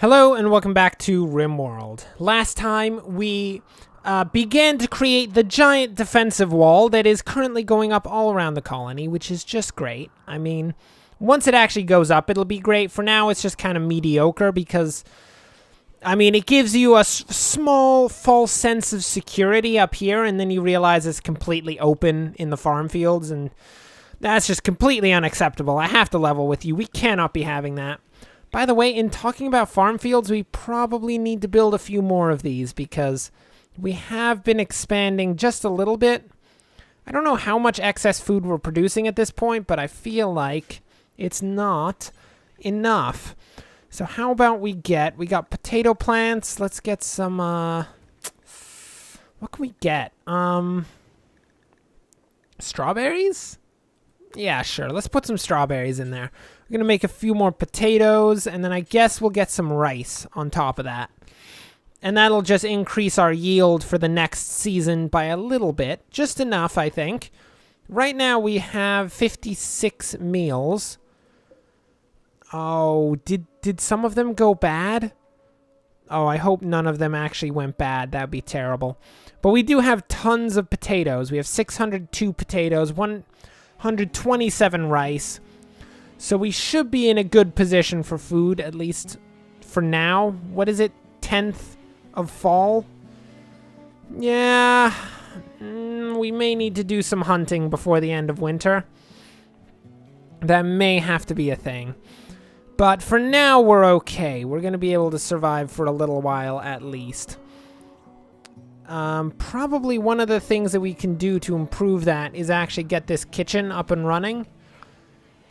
Hello and welcome back to Rimworld. Last time we began to create the giant defensive wall that is currently going up all around the colony, which is just great. I mean, once it actually goes up, it'll be great. For now, it's just kind of mediocre because, I mean, it gives you a small false sense of security up here, and then you realize it's completely open in the farm fields, and that's just completely unacceptable. I have to level with you. We cannot be having that. By the way, in talking about farm fields, we probably need to build a few more of these because we have been expanding just a little bit. I don't know how much excess food we're producing at this point, but I feel like it's not enough. So how about we got potato plants. Let's get some, what can we get? Strawberries? Yeah, sure. Let's put some strawberries in there. We're going to make a few more potatoes, and then I guess we'll get some rice on top of that. And that'll just increase our yield for the next season by a little bit. Just enough, I think. Right now we have 56 meals. Oh, did some of them go bad? Oh, I hope none of them actually went bad. That'd be terrible. But we do have tons of potatoes. We have 602 potatoes, 127 rice. So we should be in a good position for food, at least for now. What is it? 10th of fall? Yeah. We may need to do some hunting before the end of winter. That may have to be a thing. But for now, we're okay. We're going to be able to survive for a little while at least. Probably one of the things that we can do to improve that is actually get this kitchen up and running.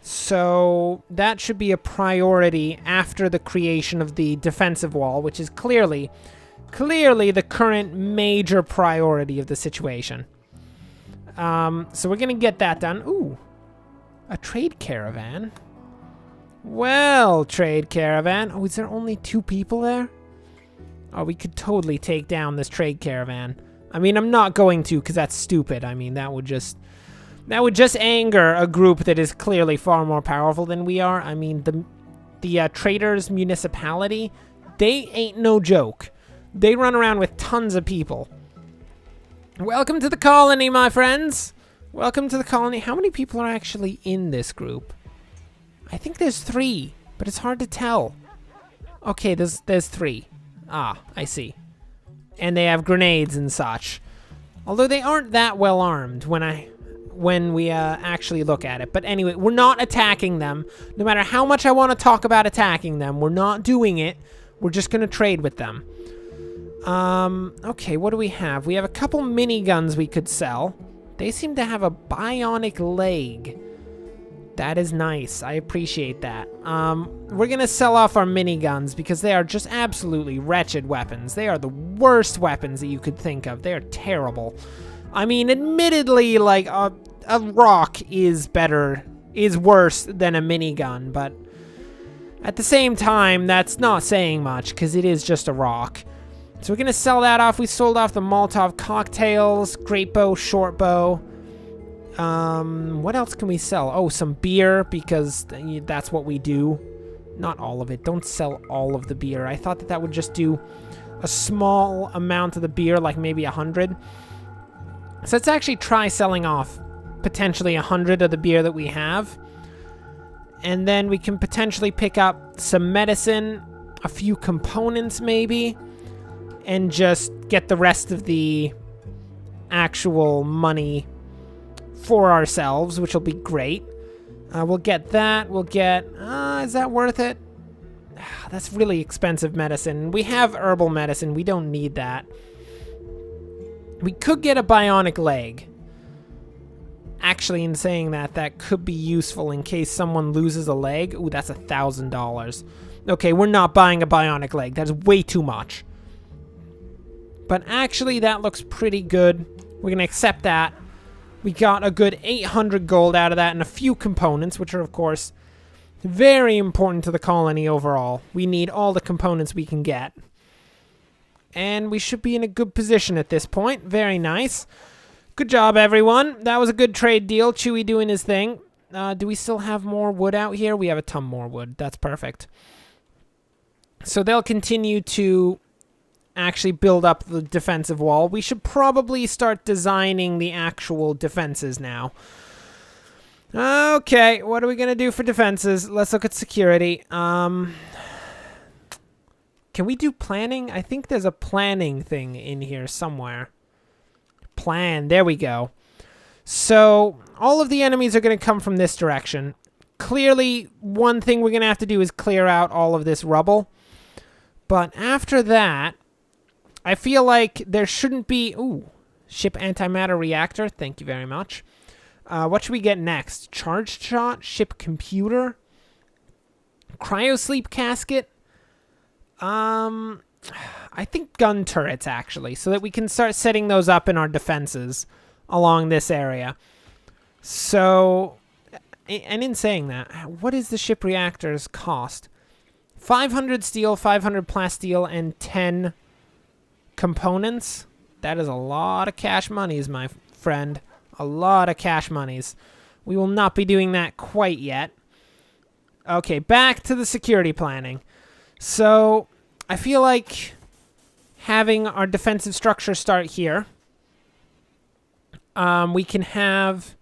So that should be a priority after the creation of the defensive wall, which is clearly the current major priority of the situation. So we're going to get that done. Ooh, a trade caravan. Well, trade caravan. Oh, is there only 2 people there? Oh, we could totally take down this trade caravan. I mean, I'm not going to because that's stupid. I mean, that would just anger a group that is clearly far more powerful than we are. I mean, the traders municipality, they ain't no joke. They run around with tons of people. Welcome to the colony, my friends. Welcome to the colony. How many people are actually in this group? I think there's 3, but it's hard to tell. Okay, there's 3. Ah, I see. And they have grenades and such. Although they aren't that well armed when we actually look at it. But anyway, we're not attacking them. No matter how much I want to talk about attacking them, we're not doing it. We're just going to trade with them. Okay, what do we have? We have a couple miniguns we could sell. They seem to have a bionic leg. That is nice. I appreciate that. We're going to sell off our miniguns because they are just absolutely wretched weapons. They are the worst weapons that you could think of. They are terrible. I mean, admittedly, like, a rock is worse than a minigun, but at the same time, that's not saying much because it is just a rock. So we're going to sell that off. We sold off the Molotov cocktails, great bow, short bow. What else can we sell? Oh, some beer, because that's what we do. Not all of it. Don't sell all of the beer. I thought that would just do a small amount of the beer, like maybe 100. So let's actually try selling off potentially 100 of the beer that we have. And then we can potentially pick up some medicine, a few components maybe, and just get the rest of the actual money for ourselves, which will be great. We'll get that. We'll get... is that worth it? That's really expensive medicine. We have herbal medicine. We don't need that. We could get a bionic leg. Actually, in saying that, that could be useful in case someone loses a leg. Ooh, that's $1,000. Okay, we're not buying a bionic leg. That's way too much. But actually, that looks pretty good. We're going to accept that. We got a good 800 gold out of that and a few components, which are, of course, very important to the colony overall. We need all the components we can get. And we should be in a good position at this point. Very nice. Good job, everyone. That was a good trade deal. Chewy doing his thing. Do we still have more wood out here? We have a ton more wood. That's perfect. So they'll continue to actually build up the defensive wall. We should probably start designing the actual defenses now. Okay, what are we going to do for defenses? Let's look at security. Can we do planning? I think there's a planning thing in here somewhere. Plan, there we go. So all of the enemies are going to come from this direction. Clearly, one thing we're going to have to do is clear out all of this rubble. But after that, I feel like there shouldn't be... Ooh, ship antimatter reactor. Thank you very much. What should we get next? Charged shot? Ship computer? Cryosleep casket? I think gun turrets, actually, so that we can start setting those up in our defenses along this area. So, and in saying that, what is the ship reactor's cost? 500 steel, 500 plasteel, and 10 components. That is a lot of cash monies, my friend. A lot of cash monies. We will not be doing that quite yet. Okay, back to the security planning. So, I feel like having our defensive structure start here. We can have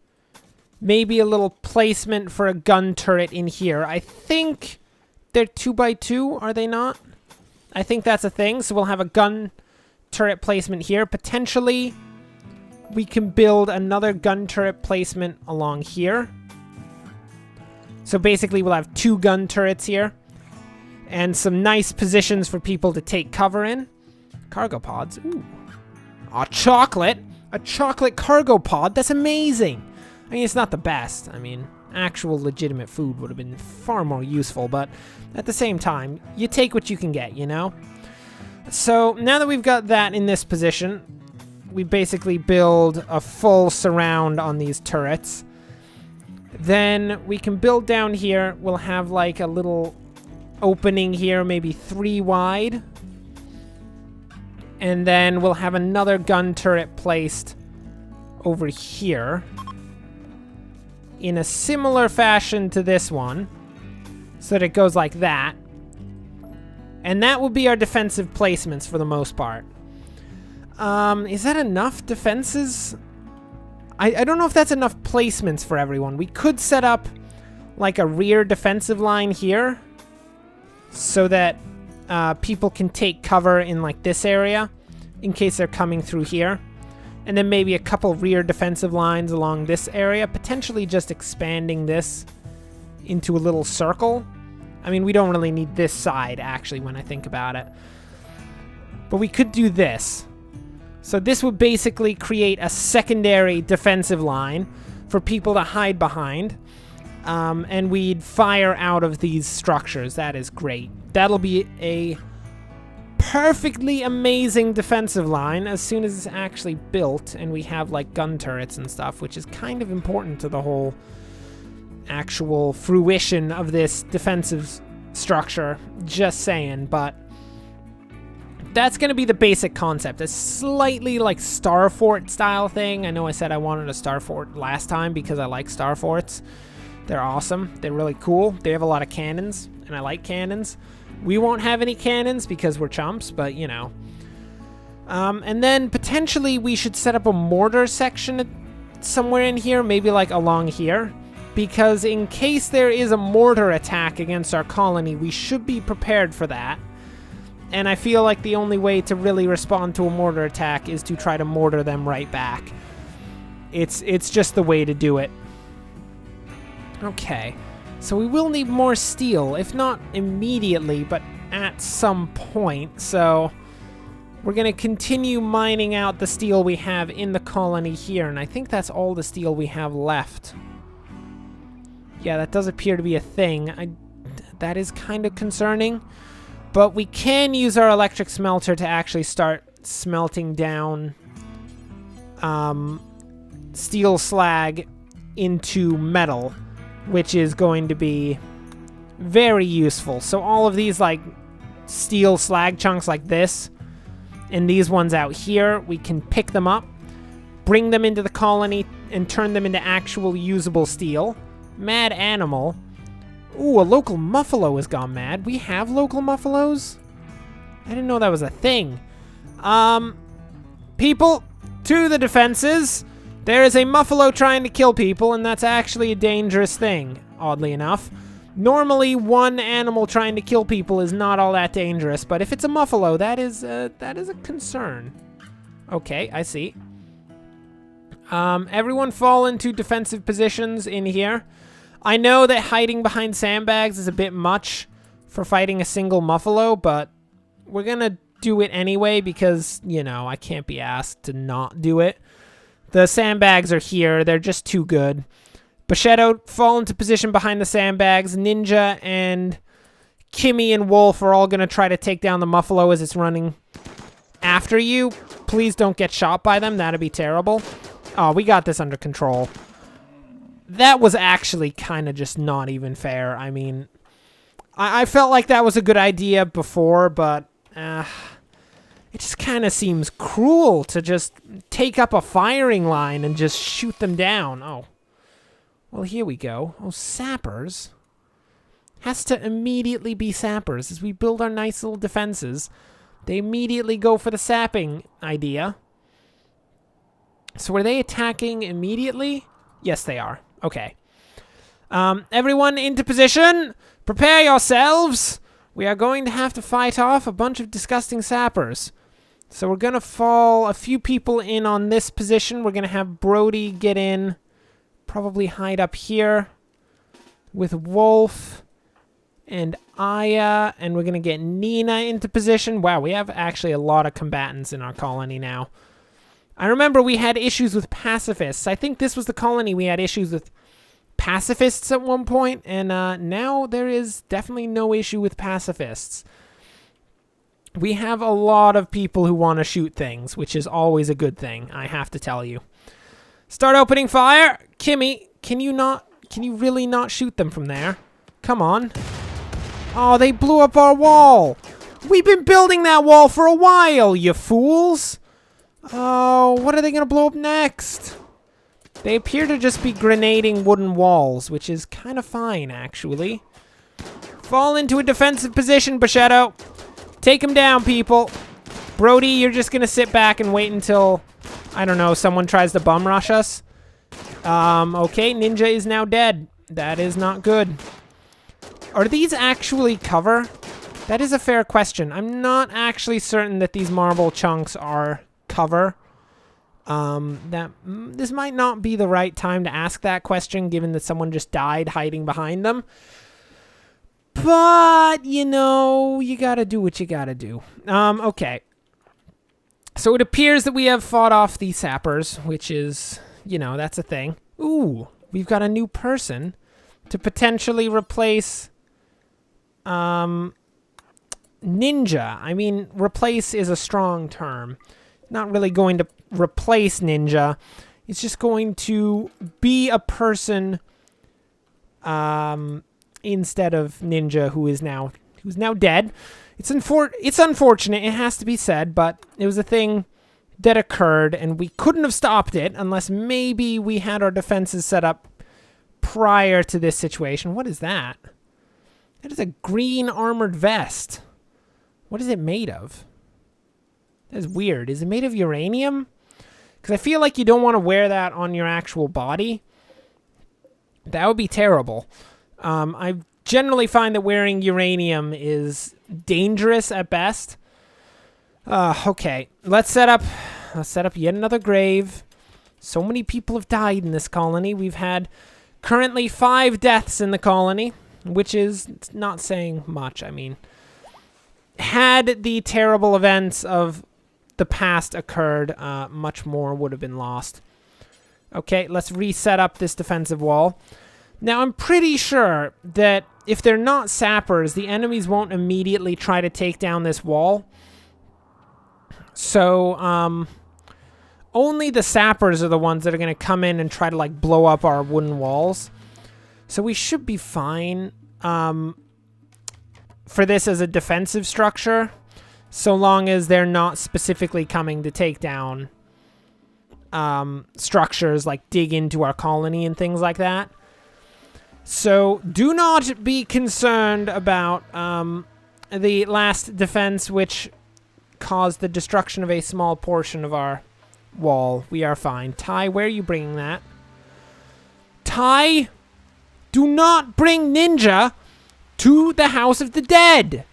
maybe a little placement for a gun turret in here. I think they're 2x2, are they not? I think that's a thing, so we'll have a gun turret placement here. Potentially, we can build another gun turret placement along here. So basically, we'll have 2 gun turrets here. And some nice positions for people to take cover in. Cargo pods. Ooh. Aw, chocolate. A chocolate cargo pod. That's amazing. I mean, it's not the best. I mean, actual legitimate food would have been far more useful. But at the same time, you take what you can get, you know? So now that we've got that in this position, we basically build a full surround on these turrets. Then we can build down here. We'll have like a little opening here, maybe 3 wide. And then we'll have another gun turret placed over here in a similar fashion to this one, so that it goes like that. And that will be our defensive placements for the most part. Is that enough defenses? I don't know if that's enough placements for everyone. We could set up like a rear defensive line here so that people can take cover in like this area in case they're coming through here. And then maybe a couple rear defensive lines along this area, potentially just expanding this into a little circle. I mean, we don't really need this side, actually, when I think about it. But we could do this. So this would basically create a secondary defensive line for people to hide behind. And we'd fire out of these structures. That is great. That'll be a perfectly amazing defensive line as soon as it's actually built and we have like gun turrets and stuff, which is kind of important to the whole actual fruition of this defensive structure. Just saying, but that's going to be the basic concept. A slightly like Star Fort style thing. I know I said I wanted a Star Fort last time because I like Star Forts. They're awesome. They're really cool. They have a lot of cannons, and I like cannons. We won't have any cannons because we're chumps, but you know. And then potentially we should set up a mortar section somewhere in here, maybe like along here. Because in case there is a mortar attack against our colony, we should be prepared for that. And I feel like the only way to really respond to a mortar attack is to try to mortar them right back. It's just the way to do it. Okay, so we will need more steel, if not immediately, but at some point. So we're going to continue mining out the steel we have in the colony here, and I think that's all the steel we have left. Yeah, that does appear to be a thing. That is kind of concerning. But we can use our electric smelter to actually start smelting down steel slag into metal, which is going to be very useful. So all of these like steel slag chunks like this and these ones out here, we can pick them up, bring them into the colony, and turn them into actual usable steel. Mad animal. Ooh, a local muffalo has gone mad. We have local muffalos? I didn't know that was a thing. People, to the defenses. There is a muffalo trying to kill people, and that's actually a dangerous thing, oddly enough. Normally, one animal trying to kill people is not all that dangerous, but if it's a muffalo, that is a concern. Okay, I see. Everyone fall into defensive positions in here. I know that hiding behind sandbags is a bit much for fighting a single muffalo, but we're gonna do it anyway because, you know, I can't be asked to not do it. The sandbags are here. They're just too good. Bushetto, fall into position behind the sandbags. Ninja and Kimmy and Wolf are all going to try to take down the muffalo as it's running after you. Please don't get shot by them. That'd be terrible. Oh, we got this under control. That was actually kind of just not even fair. I mean, I felt like that was a good idea before, but it just kind of seems cruel to just take up a firing line and just shoot them down. Oh. Well, here we go. Oh, Sappers. Has to immediately be Sappers. As we build our nice little defenses, they immediately go for the sapping idea. So are they attacking immediately? Yes, they are. Okay. Everyone into position. Prepare yourselves. We are going to have to fight off a bunch of disgusting Sappers. So we're going to fall a few people in on this position. We're going to have Brody get in. Probably hide up here with Wolf and Aya. And we're going to get Nina into position. Wow, we have actually a lot of combatants in our colony now. I remember we had issues with pacifists. I think this was the colony we had issues with pacifists at one point. And now there is definitely no issue with pacifists. We have a lot of people who want to shoot things, which is always a good thing, I have to tell you. Start opening fire. Kimmy, can you really not shoot them from there? Come on. Oh, they blew up our wall. We've been building that wall for a while, you fools. Oh, what are they going to blow up next? They appear to just be grenading wooden walls, which is kind of fine, actually. Fall into a defensive position, Bushetto. Take him down, people. Brody, you're just going to sit back and wait until, I don't know, someone tries to bum rush us. Okay, Ninja is now dead. That is not good. Are these actually cover? That is a fair question. I'm not actually certain that these marble chunks are cover. This might not be the right time to ask that question, given that someone just died hiding behind them. But, you know, you gotta do what you gotta do. Okay. So it appears that we have fought off the Sappers, which is, you know, that's a thing. Ooh, we've got a new person to potentially replace, Ninja. I mean, replace is a strong term. Not really going to replace Ninja. It's just going to be a person, instead of Ninja, who's now dead. It's unfortunate, it has to be said, but it was a thing that occurred, and we couldn't have stopped it unless maybe we had our defenses set up prior to this situation. What is that? That is a green armored vest. What is it made of? That is weird. Is it made of uranium? Because I feel like you don't want to wear that on your actual body. That would be terrible. I generally find that wearing uranium is dangerous at best. Okay, let's set up yet another grave. So many people have died in this colony. We've had currently 5 deaths in the colony, which is not saying much. I mean, had the terrible events of the past occurred, much more would have been lost. Okay, let's reset up this defensive wall. Now, I'm pretty sure that if they're not sappers, the enemies won't immediately try to take down this wall. So, only the sappers are the ones that are going to come in and try to, like, blow up our wooden walls. So we should be fine for this as a defensive structure, so long as they're not specifically coming to take down structures, like dig into our colony and things like that. So do not be concerned about the last defense, which caused the destruction of a small portion of our wall. We are fine. Ty, where are you bringing that? Ty, do not bring Ninja to the House of the Dead.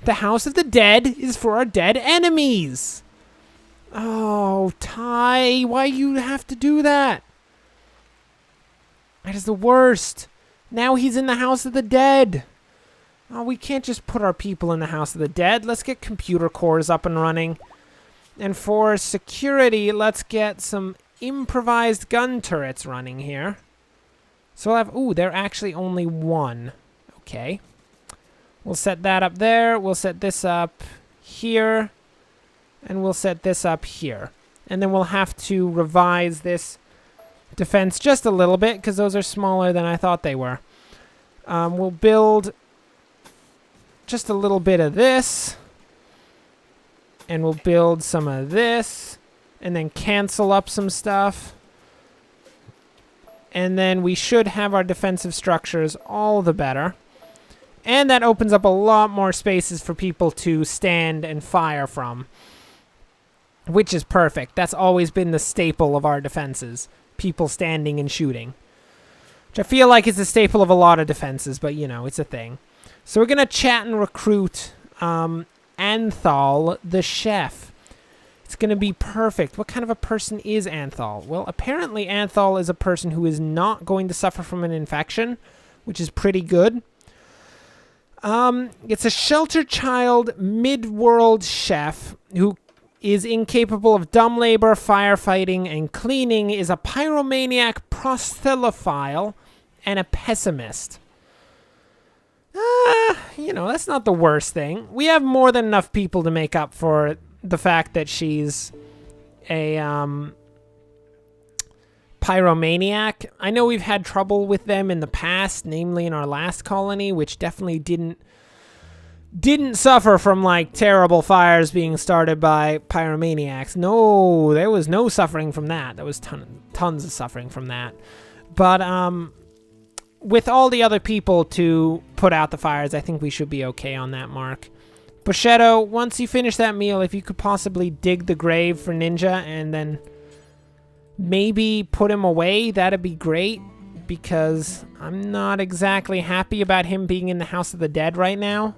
The House of the Dead is for our dead enemies. Oh, Ty, why you have to do that? That is the worst. Now he's in the House of the Dead. Oh, we can't just put our people in the House of the Dead. Let's get computer cores up and running. And for security, let's get some improvised gun turrets running here. So we'll have... Ooh, they're actually only one. Okay. We'll set that up there. We'll set this up here. And we'll set this up here. And then we'll have to revise this defense just a little bit, because those are smaller than I thought they were. We'll build just a little bit of this. And we'll build some of this. And then cancel up some stuff. And then we should have our defensive structures all the better. And that opens up a lot more spaces for people to stand and fire from. Which is perfect. That's always been the staple of our defenses. People standing and shooting. Which I feel like is a staple of a lot of defenses, but you know, it's a thing. So we're going to chat and recruit Anthol, the chef. It's going to be perfect. What kind of a person is Anthol? Well, apparently Anthol is a person who is not going to suffer from an infection, which is pretty good. It's a shelter child mid-world chef who is incapable of dumb labor, firefighting, and cleaning, is a pyromaniac prosthelophile, and a pessimist. You know, that's not the worst thing. We have more than enough people to make up for the fact that she's a pyromaniac. I know we've had trouble with them in the past, namely in our last colony, which definitely didn't suffer from like terrible fires being started by pyromaniacs. No, there was no suffering from that. There was tons of suffering from that. But with all the other people to put out the fires, I think we should be okay on that mark. Bushetto, once you finish that meal, if you could possibly dig the grave for Ninja and then maybe put him away, that'd be great, because I'm not exactly happy about him being in the House of the Dead right now.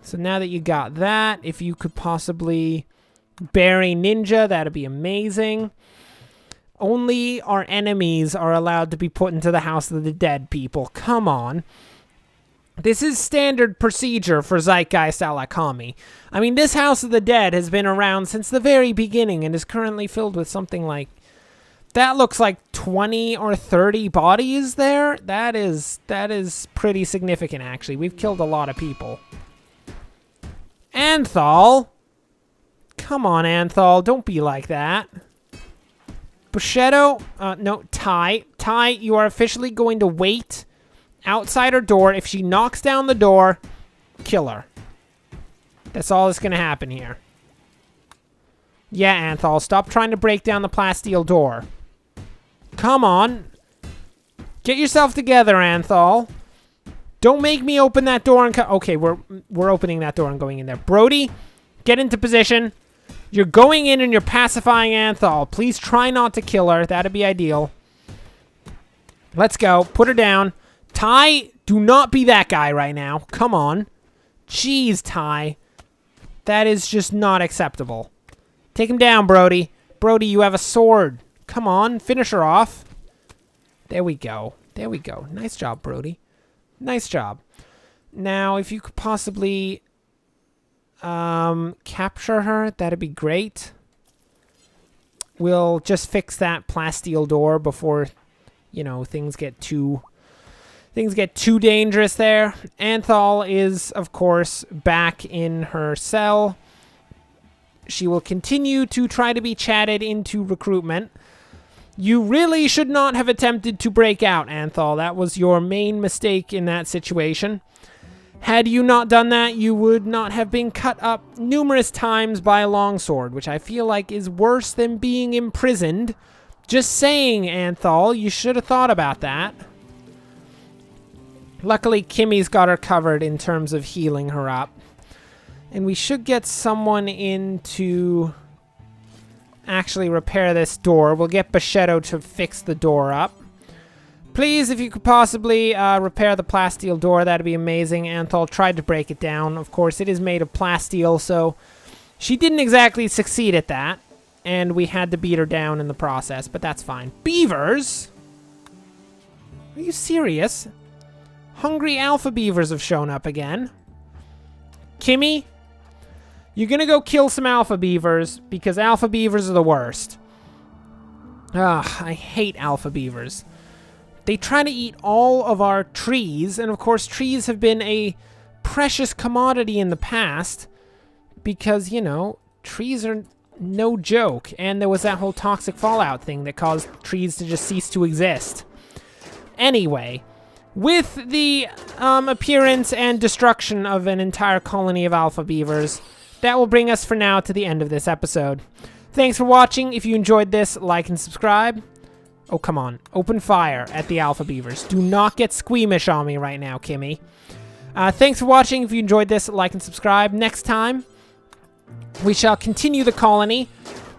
So now that you got that, if you could possibly bury Ninja, that'd be amazing. Only our enemies are allowed to be put into the House of the Dead, people. Come on. This is standard procedure for Zeitgeist a la Kami. I mean, this House of the Dead has been around since the very beginning and is currently filled with something like... That looks like 20 or 30 bodies there. That is pretty significant, actually. We've killed a lot of people. Anthol? Come on, Anthol. Don't be like that. Bushetto? No, Ty. Ty, you are officially going to wait outside her door. If she knocks down the door, kill her. That's all that's going to happen here. Yeah, Anthol, stop trying to break down the plasteel door. Come on. Get yourself together, Anthol. Don't make me open that door and okay, we're opening that door and going in there. Brody, get into position. You're going in and you're pacifying Anthol. Please try not to kill her. That'd be ideal. Let's go. Put her down. Ty, do not be that guy right now. Come on. Jeez, Ty. That is just not acceptable. Take him down, Brody. Brody, you have a sword. Come on, finish her off. There we go. There we go. Nice job, Brody. Nice job. Now, if you could possibly capture her, that'd be great. We'll just fix that plasteel door before, you know, things get too dangerous there. Anthol is, of course, back in her cell. She will continue to try to be chatted into recruitment. You really should not have attempted to break out, Anthol. That was your main mistake in that situation. Had you not done that, you would not have been cut up numerous times by a longsword, which I feel like is worse than being imprisoned. Just saying, Anthol, you should have thought about that. Luckily, Kimmy's got her covered in terms of healing her up. And we should get someone in to actually repair this door. We'll get Bashetto to fix the door up. Please, if you could possibly repair the plasteel door, that'd be amazing. Anthol tried to break it down. Of course, it is made of plasteel, so she didn't exactly succeed at that. And we had to beat her down in the process, but that's fine. Beavers? Are you serious? Hungry alpha beavers have shown up again. Kimmy, you're gonna go kill some alpha beavers, because alpha beavers are the worst. Ugh, I hate alpha beavers. They try to eat all of our trees, and of course trees have been a precious commodity in the past because, you know, trees are no joke, and there was that whole toxic fallout thing that caused trees to just cease to exist. Anyway, with the appearance and destruction of an entire colony of alpha beavers, that will bring us for now to the end of this episode. Thanks for watching. If you enjoyed this, like and subscribe. Oh, come on. Open fire at the alpha beavers. Do not get squeamish on me right now, Kimmy. Thanks for watching. If you enjoyed this, like and subscribe. Next time, we shall continue the colony.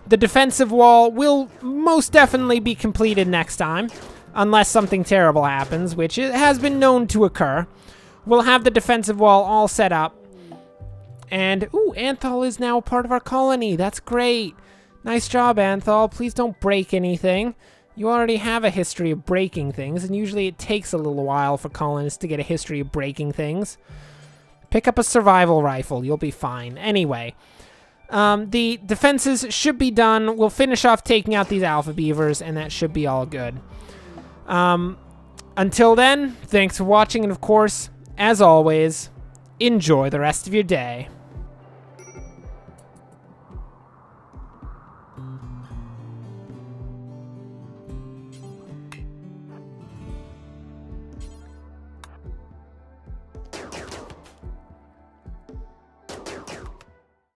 The defensive wall will most definitely be completed next time, unless something terrible happens, which it has been known to occur. We'll have the defensive wall all set up. And, ooh, Anthol is now a part of our colony. That's great. Nice job, Anthol. Please don't break anything. You already have a history of breaking things, and usually it takes a little while for colonists to get a history of breaking things. Pick up a survival rifle. You'll be fine. Anyway, the defenses should be done. We'll finish off taking out these alpha beavers, and that should be all good. Until then, thanks for watching, and of course, as always, enjoy the rest of your day.